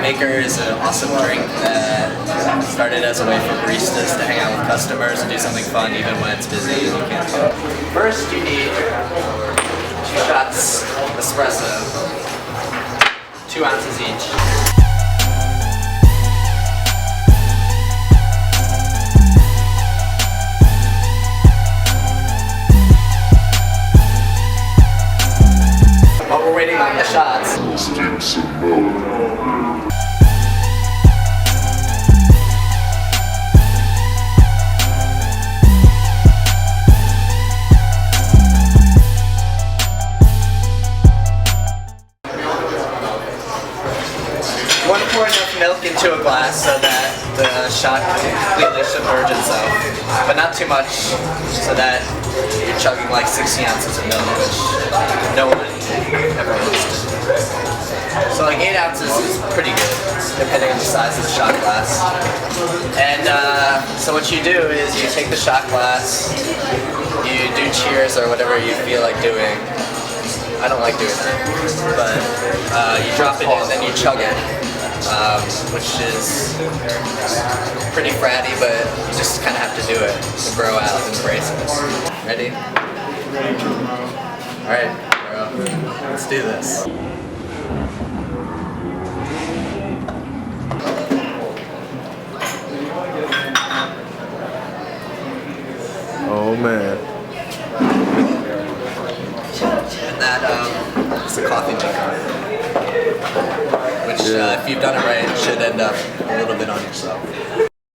Maker is an awesome drink that started as a way for baristas to hang out with customers and do something fun even when it's busy and you can't talk. First you need 2 shots espresso, 2 ounces each. While we're waiting on the shots, you want to pour enough milk into a glass so that the shot can completely submerge itself, but not too much so that you're chugging like 60 ounces of milk, which no one ever wants to do. So like 8 ounces is pretty good, depending on the size of the shot glass. And so what you do is you take the shot glass, you do cheers or whatever you feel like doing. I don't like doing that, but you drop it in and then you chug it, which is pretty fratty, but you just kind of have to do it to grow out and embrace it. Ready? Alright, bro. Let's do this. Oh man. And that is a coffee maker, which if you've done it right, should end up a little bit on yourself.